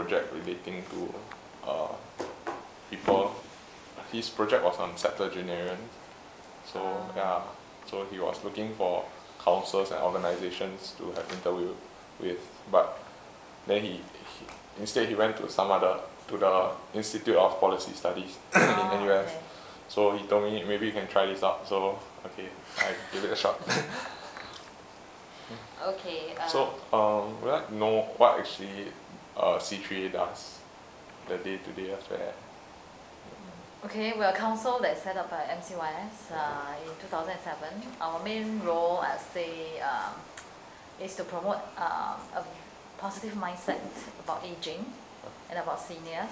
project relating to people. His project was on septuagenarians. So yeah, so he was looking for councils and organizations to have interview with, but then instead he went to the Institute of Policy Studies in NUS. Okay. So he told me maybe you can try this out. So okay, I give it a shot. Okay. So would I know what actually C3A does, the day-to-day affair? Okay, we're a council that's set up by MCYS in 2007. Our main role, I'd say, is to promote a positive mindset about aging and about seniors.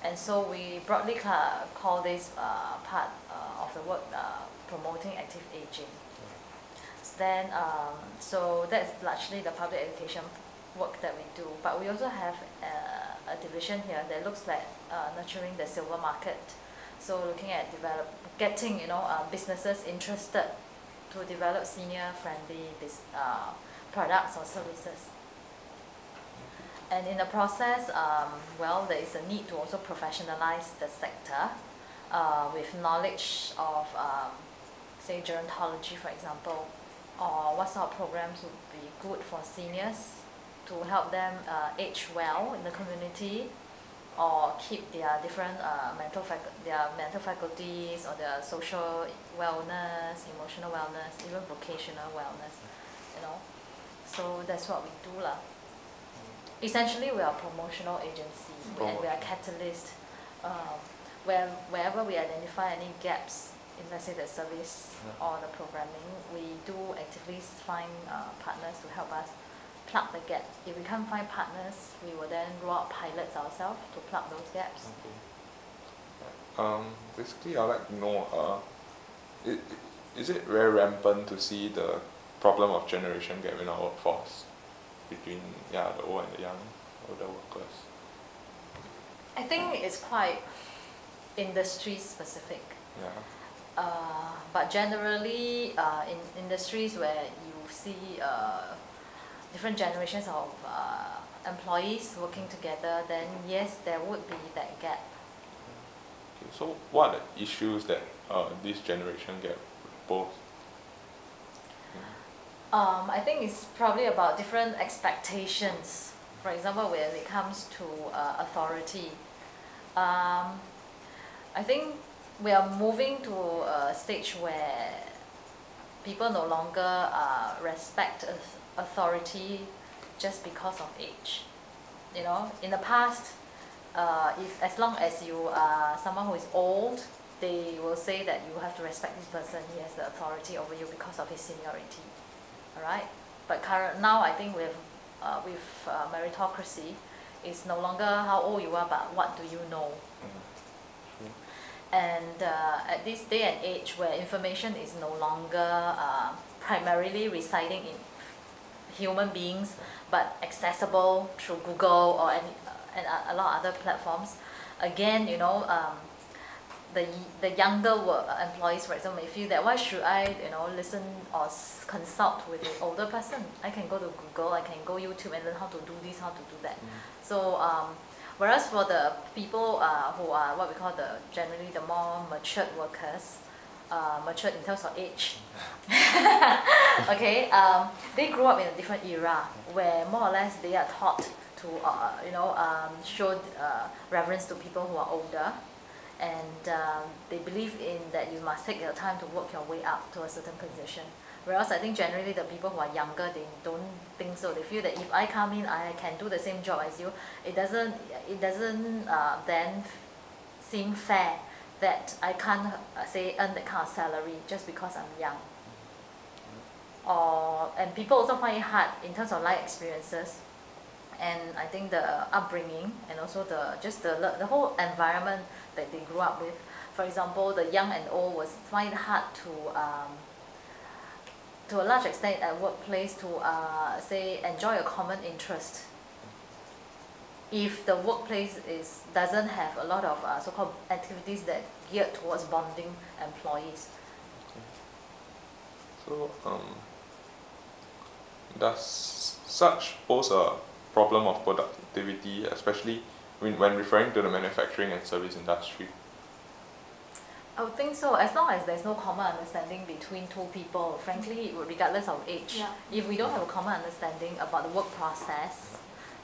And so we broadly call this part of the work promoting active aging. Then, so that's largely the public education work that we do. But we also have a division here that looks like nurturing the silver market. So looking at getting businesses interested to develop senior-friendly products or services. And in the process, well, there is a need to also professionalize the sector with knowledge of, say, gerontology, for example, or what sort of programs would be good for seniors to help them age well in the community, or keep their different mental faculties, or their social wellness, emotional wellness, even vocational wellness, So that's what we do lah. Essentially, we are a promotional agency, and we are a catalyst. Wherever we identify any gaps in, let's say, the service or the programming, we do actively find partners to help us plug the gap. If we can't find partners, we will then roll out pilots ourselves to plug those gaps. Okay. Basically, I'd like to know, is it very rampant to see the problem of generation gap in our workforce between the old and the young, older workers? I think it's quite industry specific. Yeah. But generally, in industries where you see different generations of employees working together, then yes, there would be that gap. Okay, so what are the issues that this generation gap pose? I think it's probably about different expectations. For example, when it comes to authority, I think we are moving to a stage where people no longer respect authority just because of age. In the past, as long as you are someone who is old, they will say that you have to respect this person. He has the authority over you because of his seniority. All right. But now, I think with meritocracy, it's no longer how old you are, but what do you know. And at this day and age where information is no longer primarily residing in human beings, but accessible through Google or and a lot of other platforms, again, the younger employees, for example, may feel that why should I, listen or consult with an older person? I can go to Google, I can go YouTube and learn how to do this, how to do that. So, whereas for the people who are what we call generally the more matured workers, matured in terms of age, okay, they grew up in a different era where more or less they are taught to, show reverence to people who are older. And they believe in that you must take your time to work your way up to a certain position. Whereas I think generally the people who are younger, they don't think so. They feel that if I come in, I can do the same job as you. It doesn't then seem fair that I can't say earn that kind of salary just because I'm young. And people also find it hard in terms of life experiences. And I think the upbringing and also the whole environment that they grew up with. For example, the young and old find it hard to a large extent at workplace to say enjoy a common interest. If the workplace doesn't have a lot of so-called activities that geared towards bonding employees. Okay. So does such pose a problem of productivity, especially when referring to the manufacturing and service industry? I would think so, as long as there's no common understanding between two people, frankly, regardless of age. Yeah. If we don't have a common understanding about the work process,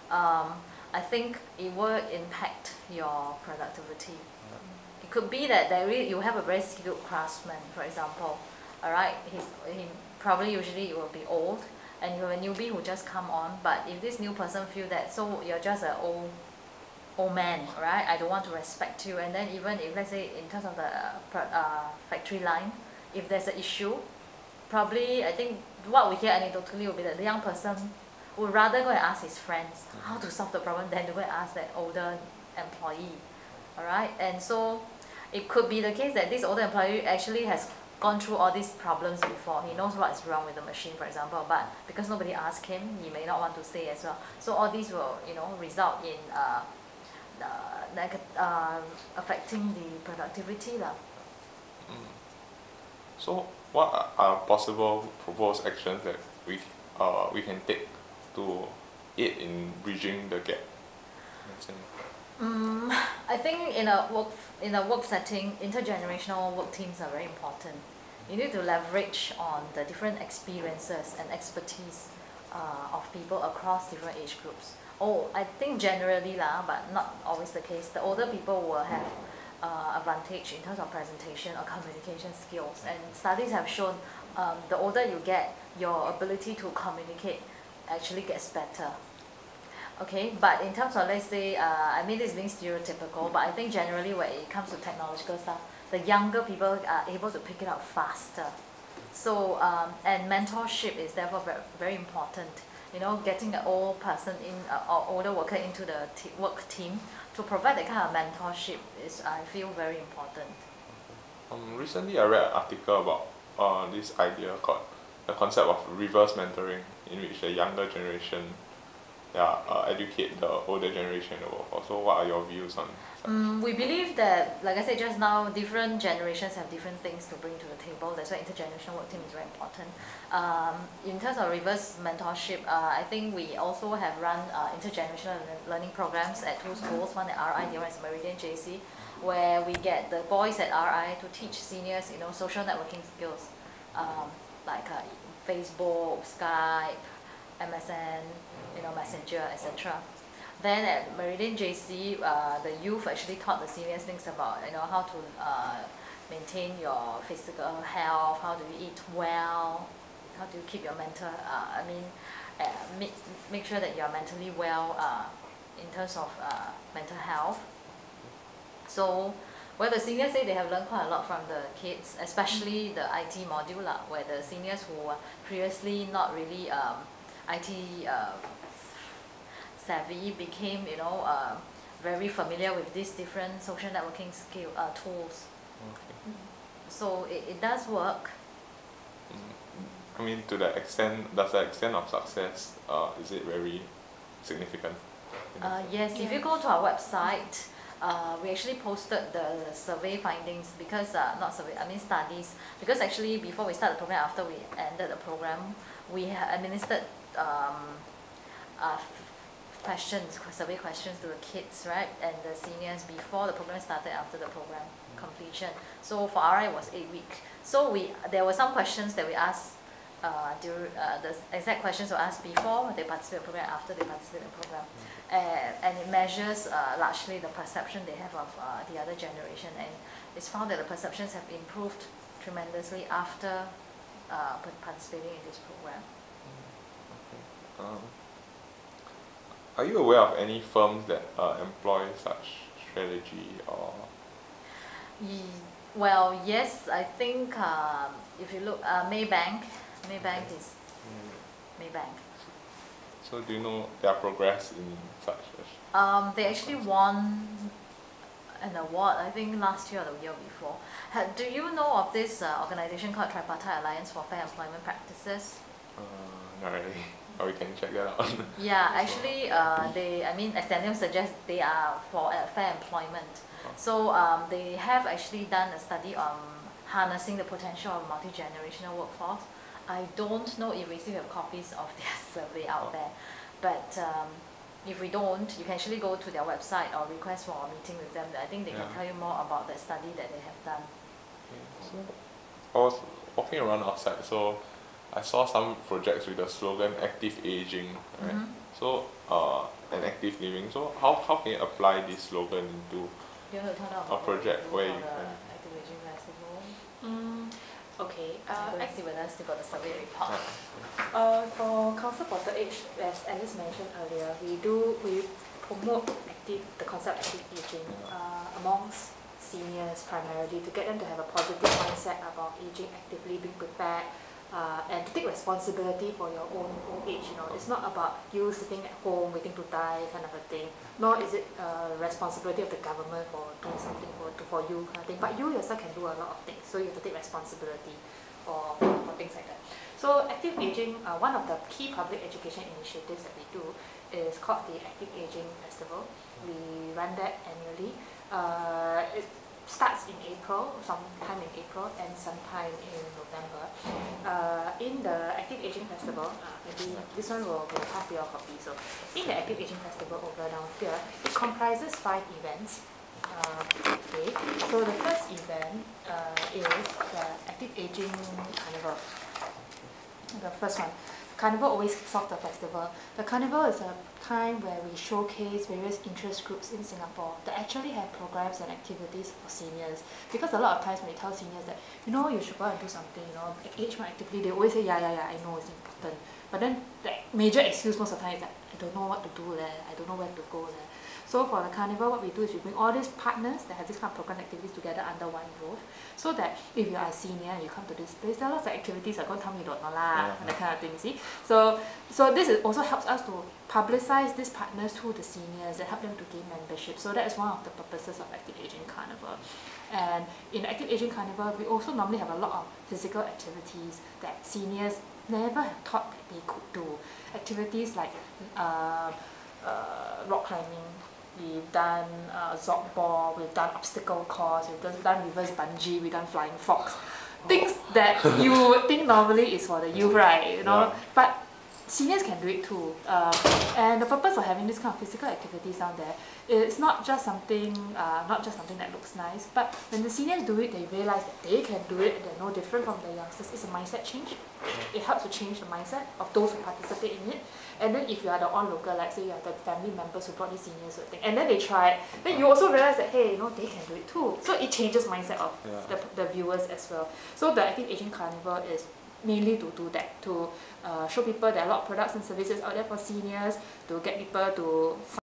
I think it will impact your productivity. It could be that you have a very skilled craftsman, for example, all right, he probably usually will be old, and you have a newbie who just come on, but if this new person feel that, so you're just an old man, right? I don't want to respect you. And then even if, let's say, in terms of the factory line, if there's an issue, probably I think what we hear anecdotally will be that the young person would rather go and ask his friends how to solve the problem than to go and ask that older employee, all right? And so it could be the case that this older employee actually has gone through all these problems before. He knows what is wrong with the machine, for example, but because nobody asked him, he may not want to stay as well. So all these will, result in affecting the productivity lah. So what are possible proposed actions that we can take to aid in bridging the gap? I think in a work setting, intergenerational work teams are very important. You need to leverage on the different experiences and expertise of people across different age groups. I think generally but not always the case. The older people will have advantage in terms of presentation or communication skills, and studies have shown the older you get, your ability to communicate actually gets better. Okay, but in terms of, let's say, I mean this is being stereotypical, but I think generally when it comes to technological stuff, the younger people are able to pick it up faster. So, and mentorship is therefore very, very important. Getting an old person or older worker into the work team to provide that kind of mentorship is, I feel, very important. Recently I read an article about this idea called the concept of reverse mentoring, in which the younger generation educate the older generation in the workforce. So what are your views on such? We believe that, like I said just now, different generations have different things to bring to the table. That's why intergenerational work team is very important. In terms of reverse mentorship, I think we also have run intergenerational learning programs at two schools, one at RI, the other is Meridian JC, where we get the boys at RI to teach seniors, social networking skills, like Facebook, Skype, MSN, Messenger, etc. Then at Meridian JC, the youth actually taught the seniors things about how to maintain your physical health, how do you eat well, how do you keep your mental, make sure that you are mentally well in terms of mental health. So, the seniors say they have learned quite a lot from the kids, especially the IT module where the seniors who were previously not really IT savvy became, very familiar with these different social networking tools. Okay. So it does work. I mean, does the extent of success, is it very significant? Yes, if you go to our website, we actually posted the survey findings because, studies, because actually before we start the program, after we ended the program, we administered survey questions to the kids, right, and the seniors before the program started, after the program completion. So for RI it was 8 weeks. So there were some questions that we asked, the exact questions were asked before they participate in the program, after they participate in the program. And it measures largely the perception they have of the other generation, and it's found that the perceptions have improved tremendously after participating in this program. Okay. Are you aware of any firms that employ such strategy or? Well, yes, I think if you look, Maybank is Maybank. So do you know their progress in such? They actually won an award, I think last year or the year before. Do you know of this organization called Tripartite Alliance for Fair Employment Practices? Not really. Or we can check that out. Yeah, actually, as their name suggests, they are for fair employment. So they have actually done a study on harnessing the potential of multi-generational workforce. I don't know if we still have copies of their survey out there, but if we don't, you can actually go to their website or request for a meeting with them. I think they can tell you more about the study that they have done. So I was walking around outside, so I saw some projects with the slogan active aging, right? So and active living. So how can you apply this slogan into a project where you can active aging festival? Okay. Let's see whether I still got the survey report. For Council for the Age, as Alice mentioned earlier, we promote the concept of active aging amongst seniors primarily, to get them to have a positive mindset about aging actively, being prepared, and to take responsibility for your own old age. It's not about you sitting at home waiting to die kind of a thing, nor is it responsibility of the government for doing something for you kind of thing, but you yourself can do a lot of things, so you have to take responsibility for things like that. So active aging, one of the key public education initiatives that we do is called the Active Aging Festival. We run that annually. It starts in April, sometime in April, and sometime in November. In the Active Aging Festival, maybe this one will pass your copy. So in the Active Aging Festival over down here, it comprises 5 events. Okay, so the first event is the Active Aging Carnival. The first one. Carnival always kicks off the festival. The Carnival is a time where we showcase various interest groups in Singapore that actually have programs and activities for seniors. Because a lot of times when you tell seniors that, you should go and do something, age more actively, they always say, yeah, I know it's important. But then the major excuse most of the time is that, I don't know what to do there, I don't know where to go there. So for the Carnival, what we do is we bring all these partners that have this kind of program activities together under one roof, so that if you are a senior and you come to this place, there are lots of activities that are going to tell me you don't know lah, and that kind of thing, see? So this also helps us to publicize these partners to the seniors and help them to gain membership. So that is one of the purposes of Active Aging Carnival. And in Active Aging Carnival, we also normally have a lot of physical activities that seniors never have thought that they could do. Activities like rock climbing, we've done zog ball, we've done obstacle course, we've done reverse bungee, we've done flying fox. Things that you would think normally is for the youth, right? But seniors can do it too. And the purpose of having this kind of physical activities down there, it's not just something that looks nice, but when the seniors do it, they realize that they can do it, they're no different from the youngsters. It's a mindset change. It helps to change the mindset of those who participate in it. And then if you are the on-local, like say you have the family members who brought these seniors to the thing, and then they try it, then you also realize that, hey, they can do it too. So it changes mindset of the viewers as well. So the Active Aging Carnival is mainly to do that, to show people there are a lot of products and services out there for seniors, to get people to